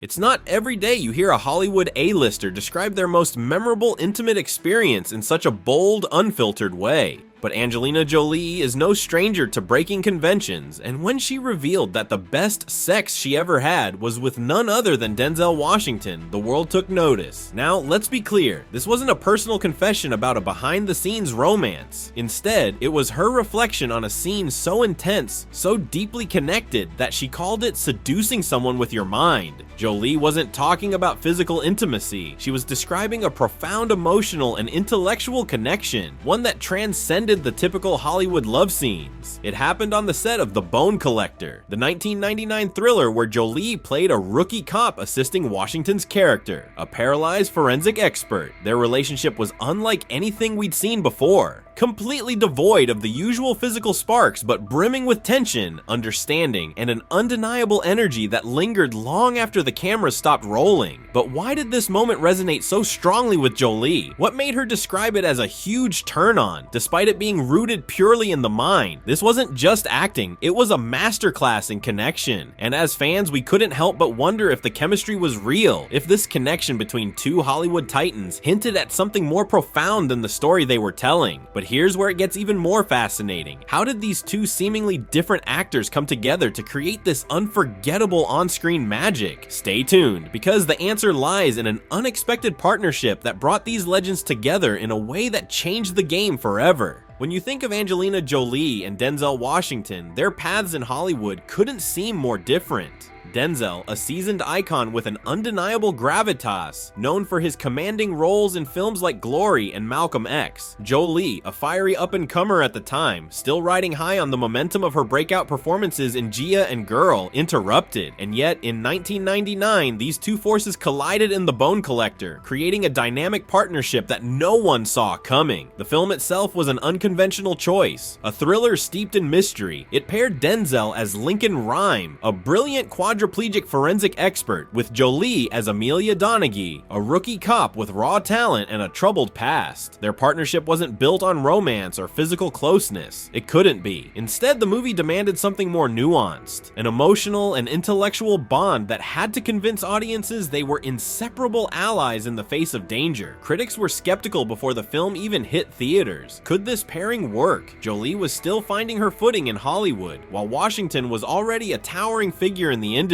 It's not every day you hear a Hollywood A-lister describe their most memorable intimate experience in such a bold, unfiltered way. But Angelina Jolie is no stranger to breaking conventions, and when she revealed that the best sex she ever had was with none other than Denzel Washington, the world took notice. Now, let's be clear, this wasn't a personal confession about a behind-the-scenes romance. Instead, it was her reflection on a scene so intense, so deeply connected, that she called it seducing someone with your mind. Jolie wasn't talking about physical intimacy, she was describing a profound emotional and intellectual connection, one that transcended the typical Hollywood love scenes. It happened on the set of The Bone Collector, the 1999 thriller where Jolie played a rookie cop assisting Washington's character, a paralyzed forensic expert. Their relationship was unlike anything we'd seen before. Completely devoid of the usual physical sparks, but brimming with tension, understanding, and an undeniable energy that lingered long after the camera stopped rolling. But why did this moment resonate so strongly with Jolie? What made her describe it as a huge turn-on, despite it being rooted purely in the mind? This wasn't just acting, it was a masterclass in connection. And as fans, we couldn't help but wonder if the chemistry was real, if this connection between two Hollywood titans hinted at something more profound than the story they were telling. But here's where it gets even more fascinating. How did these two seemingly different actors come together to create this unforgettable on-screen magic? Stay tuned, because the answer lies in an unexpected partnership that brought these legends together in a way that changed the game forever. When you think of Angelina Jolie and Denzel Washington, their paths in Hollywood couldn't seem more different. Denzel, a seasoned icon with an undeniable gravitas, known for his commanding roles in films like Glory and Malcolm X. Jolie, a fiery up-and-comer at the time, still riding high on the momentum of her breakout performances in Gia and Girl, interrupted. And yet, in 1999, these two forces collided in The Bone Collector, creating a dynamic partnership that no one saw coming. The film itself was an unconventional choice, a thriller steeped in mystery. It paired Denzel as Lincoln Rhyme, a brilliant quadriplegic forensic expert, with Jolie as Amelia Donaghy, a rookie cop with raw talent and a troubled past. Their partnership wasn't built on romance or physical closeness. It couldn't be. Instead, the movie demanded something more nuanced, an emotional and intellectual bond that had to convince audiences they were inseparable allies in the face of danger. Critics were skeptical before the film even hit theaters. Could this pairing work? Jolie was still finding her footing in Hollywood, while Washington was already a towering figure in the industry.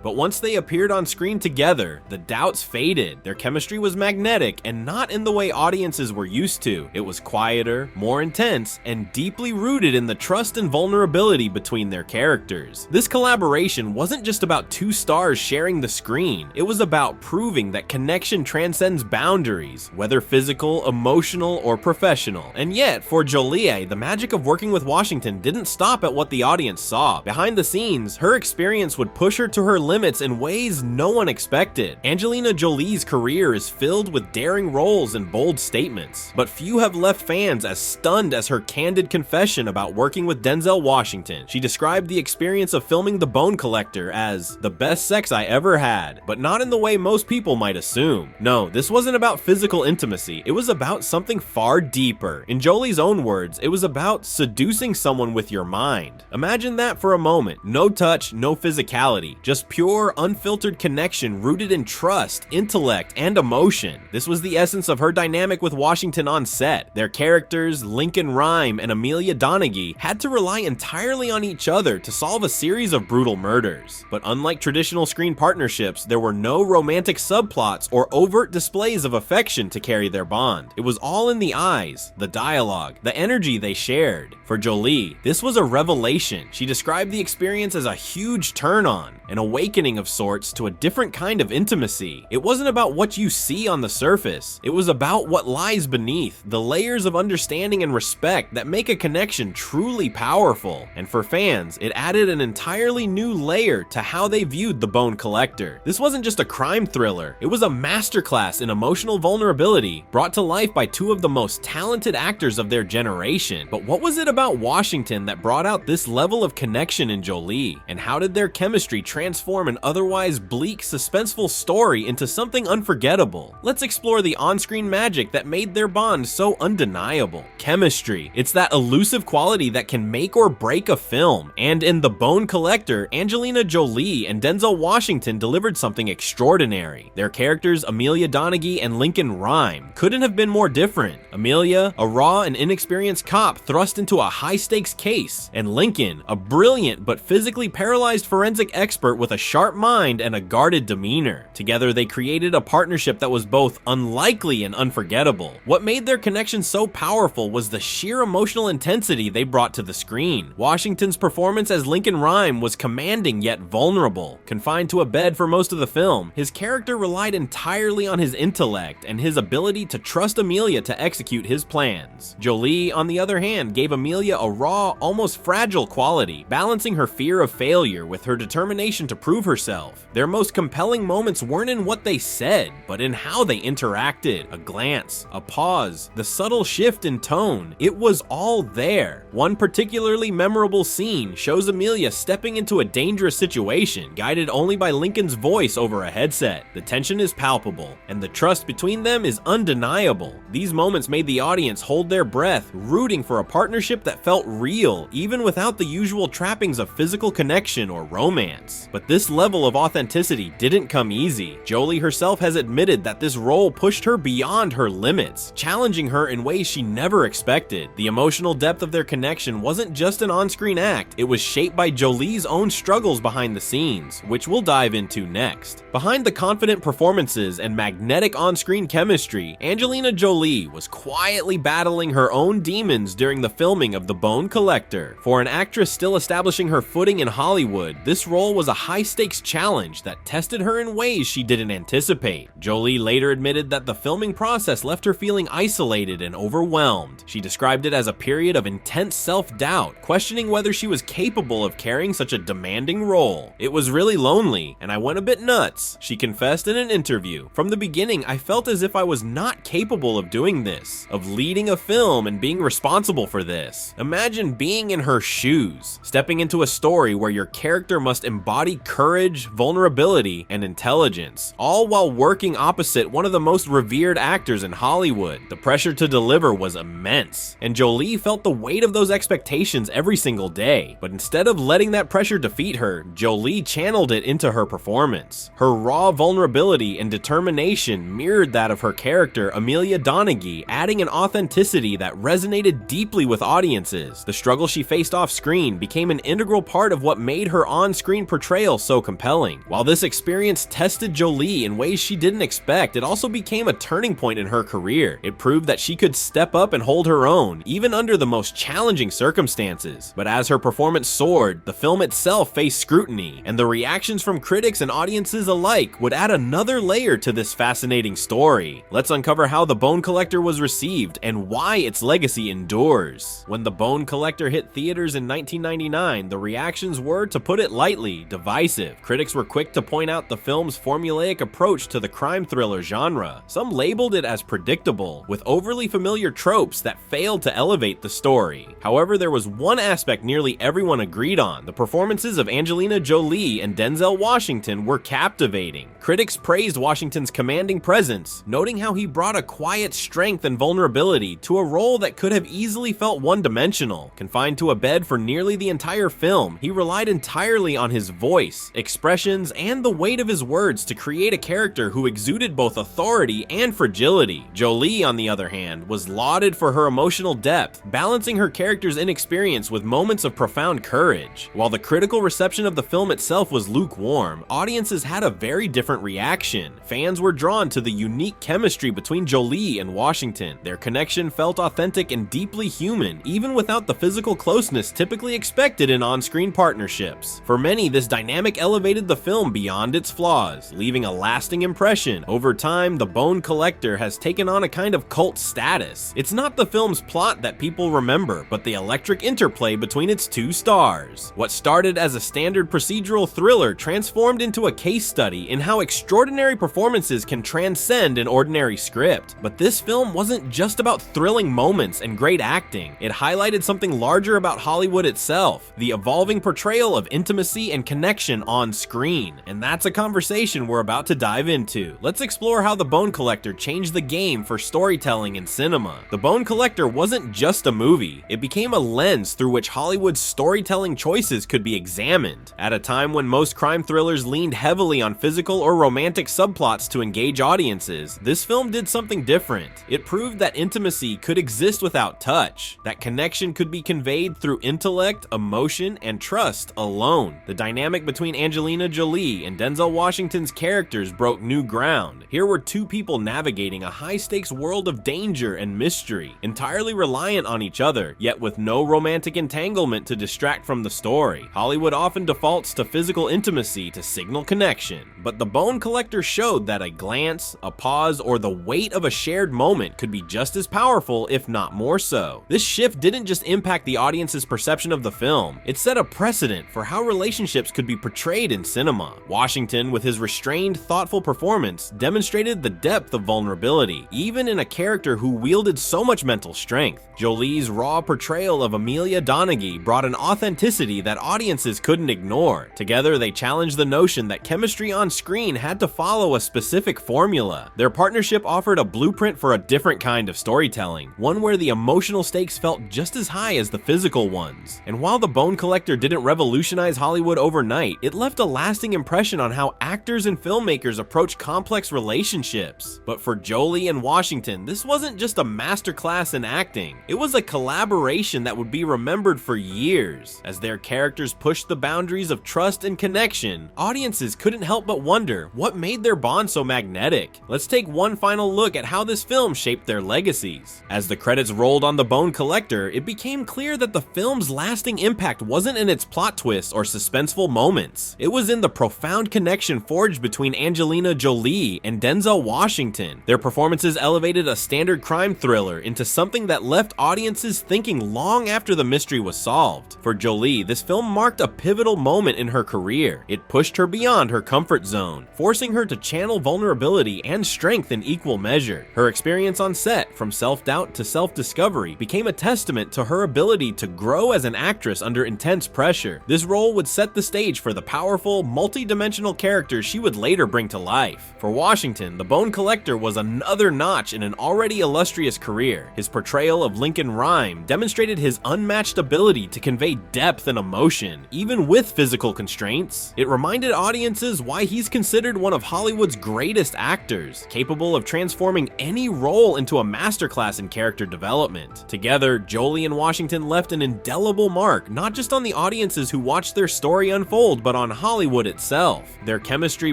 But once they appeared on screen together, the doubts faded. Their chemistry was magnetic, and not in the way audiences were used to. It was quieter, more intense, and deeply rooted in the trust and vulnerability between their characters. This collaboration wasn't just about two stars sharing the screen. It was about proving that connection transcends boundaries, whether physical, emotional, or professional. And yet, for Jolie, the magic of working with Washington didn't stop at what the audience saw. Behind the scenes, her experience would push her to her limits in ways no one expected. Angelina Jolie's career is filled with daring roles and bold statements, but few have left fans as stunned as her candid confession about working with Denzel Washington. She described the experience of filming The Bone Collector as the best sex I ever had, but not in the way most people might assume. No, this wasn't about physical intimacy, it was about something far deeper. In Jolie's own words, it was about seducing someone with your mind. Imagine that for a moment. No touch, no physicality, just pure, unfiltered connection rooted in trust, intellect, and emotion. This was the essence of her dynamic with Washington on set. Their characters, Lincoln Rhyme and Amelia Donaghy, had to rely entirely on each other to solve a series of brutal murders. But unlike traditional screen partnerships, there were no romantic subplots or overt displays of affection to carry their bond. It was all in the eyes, the dialogue, the energy they shared. For Jolie, this was a revelation. She described the experience as a huge turn-on, an awakening of sorts to a different kind of intimacy. It wasn't about what you see on the surface. It was about what lies beneath, the layers of understanding and respect that make a connection truly powerful. And for fans, it added an entirely new layer to how they viewed The Bone Collector. This wasn't just a crime thriller. It was a masterclass in emotional vulnerability, brought to life by two of the most talented actors of their generation. But what was it about Washington that brought out this level of connection in Jolie? And how did their chemistry transform an otherwise bleak, suspenseful story into something unforgettable. Let's explore the on-screen magic that made their bond so undeniable. Chemistry. It's that elusive quality that can make or break a film, and in The Bone Collector, Angelina Jolie and Denzel Washington delivered something extraordinary. Their characters, Amelia Donaghy and Lincoln Rhyme, couldn't have been more different. Amelia, a raw and inexperienced cop thrust into a high-stakes case, and Lincoln, a brilliant but physically paralyzed forensic expert with a sharp mind and a guarded demeanor. Together, they created a partnership that was both unlikely and unforgettable. What made their connection so powerful was the sheer emotional intensity they brought to the screen. Washington's performance as Lincoln Rhyme was commanding yet vulnerable. Confined to a bed for most of the film, his character relied entirely on his intellect and his ability to trust Amelia to execute his plans. Jolie, on the other hand, gave Amelia a raw, almost fragile quality, balancing her fear of failure with her determination to prove herself. Their most compelling moments weren't in what they said, but in how they interacted. A glance, a pause, the subtle shift in tone, it was all there. One particularly memorable scene shows Amelia stepping into a dangerous situation, guided only by Lincoln's voice over a headset. The tension is palpable, and the trust between them is undeniable. These moments made the audience hold their breath, rooting for a partnership that felt real, even without the usual trappings of physical connection or romance. But this level of authenticity didn't come easy. Jolie herself has admitted that this role pushed her beyond her limits, challenging her in ways she never expected. The emotional depth of their connection wasn't just an on-screen act, it was shaped by Jolie's own struggles behind the scenes, which we'll dive into next. Behind the confident performances and magnetic on-screen chemistry, Angelina Jolie was quietly battling her own demons during the filming of The Bone Collector. For an actress still establishing her footing in Hollywood, this role was a high-stakes challenge that tested her in ways she didn't anticipate. Jolie later admitted that the filming process left her feeling isolated and overwhelmed. She described it as a period of intense self-doubt, questioning whether she was capable of carrying such a demanding role. "It was really lonely, and I went a bit nuts," she confessed in an interview. "From the beginning, I felt as if I was not capable of doing this, of leading a film and being responsible for this." Imagine being in her shoes, stepping into a story where your character must embody courage, vulnerability, and intelligence, all while working opposite one of the most revered actors in Hollywood. The pressure to deliver was immense, and Jolie felt the weight of those expectations every single day. But instead of letting that pressure defeat her, Jolie channeled it into her performance. Her raw vulnerability and determination mirrored that of her character, Amelia Donaghy, adding an authenticity that resonated deeply with audiences. The struggle she faced off-screen became an integral part of what made her on-screen portrayal so compelling. While this experience tested Jolie in ways she didn't expect, it also became a turning point in her career. It proved that she could step up and hold her own, even under the most challenging circumstances. But as her performance soared, the film itself faced scrutiny, and the reactions from critics and audiences alike would add another layer to this fascinating story. Let's uncover how The Bone Collector was received and why its legacy endures. When The Bone Collector hit theaters in 1999, the reactions were, to put it lightly, divisive. Critics were quick to point out the film's formulaic approach to the crime thriller genre. Some labeled it as predictable, with overly familiar tropes that failed to elevate the story. However, there was one aspect nearly everyone agreed on: the performances of Angelina Jolie and Denzel Washington were captivating. Critics praised Washington's commanding presence, noting how he brought a quiet strength and vulnerability to a role that could have easily felt one-dimensional. Confined to a bed for nearly the entire film, he relied entirely on his voice, expressions, and the weight of his words to create a character who exuded both authority and fragility. Jolie, on the other hand, was lauded for her emotional depth, balancing her character's inexperience with moments of profound courage. While the critical reception of the film itself was lukewarm, audiences had a very different reaction. Fans were drawn to the unique chemistry between Jolie and Washington. Their connection felt authentic and deeply human, even without the physical closeness typically expected in on-screen partnerships. For many, this dynamic elevated the film beyond its flaws, leaving a lasting impression. Over time, The Bone Collector has taken on a kind of cult status. It's not the film's plot that people remember, but the electric interplay between its two stars. What started as a standard procedural thriller transformed into a case study in how extraordinary performances can transcend an ordinary script. But this film wasn't just about thrilling moments and great acting. It highlighted something larger about Hollywood itself: the evolving portrayal of intimacy and connection connection on screen, and that's a conversation we're about to dive into. Let's explore how The Bone Collector changed the game for storytelling in cinema. The Bone Collector wasn't just a movie, it became a lens through which Hollywood's storytelling choices could be examined. At a time when most crime thrillers leaned heavily on physical or romantic subplots to engage audiences, this film did something different. It proved that intimacy could exist without touch, that connection could be conveyed through intellect, emotion, and trust alone. The dynamic between Angelina Jolie and Denzel Washington's characters broke new ground. Here were two people navigating a high-stakes world of danger and mystery, entirely reliant on each other, yet with no romantic entanglement to distract from the story. Hollywood often defaults to physical intimacy to signal connection, but The Bone Collector showed that a glance, a pause, or the weight of a shared moment could be just as powerful, if not more so. This shift didn't just impact the audience's perception of the film, it set a precedent for how relationships could be portrayed in cinema. Washington, with his restrained, thoughtful performance, demonstrated the depth of vulnerability, even in a character who wielded so much mental strength. Jolie's raw portrayal of Amelia Donaghy brought an authenticity that audiences couldn't ignore. Together, they challenged the notion that chemistry on screen had to follow a specific formula. Their partnership offered a blueprint for a different kind of storytelling, one where the emotional stakes felt just as high as the physical ones. And while The Bone Collector didn't revolutionize Hollywood overnight, it left a lasting impression on how actors and filmmakers approach complex relationships. But for Jolie and Washington, this wasn't just a masterclass in acting. It was a collaboration that would be remembered for years. As their characters pushed the boundaries of trust and connection, audiences couldn't help but wonder what made their bond so magnetic. Let's take one final look at how this film shaped their legacies. As the credits rolled on The Bone Collector, it became clear that the film's lasting impact wasn't in its plot twists or suspenseful moments. It was in the profound connection forged between Angelina Jolie and Denzel Washington. Their performances elevated a standard crime thriller into something that left audiences thinking long after the mystery was solved. For Jolie, this film marked a pivotal moment in her career. It pushed her beyond her comfort zone, forcing her to channel vulnerability and strength in equal measure. Her experience on set, from self-doubt to self-discovery, became a testament to her ability to grow as an actress under intense pressure. This role would set the stage for the powerful, multi-dimensional characters she would later bring to life. For Washington, The Bone Collector was another notch in an already illustrious career. His portrayal of Lincoln Rhyme demonstrated his unmatched ability to convey depth and emotion, even with physical constraints. It reminded audiences why he's considered one of Hollywood's greatest actors, capable of transforming any role into a masterclass in character development. Together, Jolie and Washington left an indelible mark, not just on the audiences who watched their story unfold, but on Hollywood itself. Their chemistry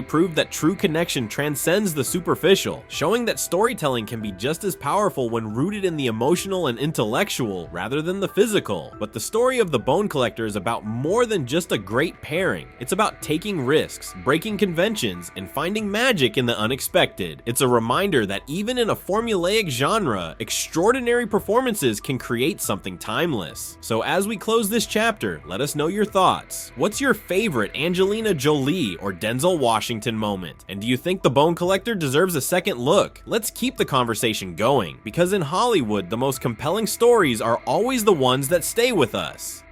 proved that true connection transcends the superficial, showing that storytelling can be just as powerful when rooted in the emotional and intellectual rather than the physical. But the story of The Bone Collector is about more than just a great pairing. It's about taking risks, breaking conventions, and finding magic in the unexpected. It's a reminder that even in a formulaic genre, extraordinary performances can create something timeless. So as we close this chapter, let us know your thoughts. What's your favorite Angelina Jolie or Denzel Washington moment? And do you think The Bone Collector deserves a second look? Let's keep the conversation going, because in Hollywood, the most compelling stories are always the ones that stay with us.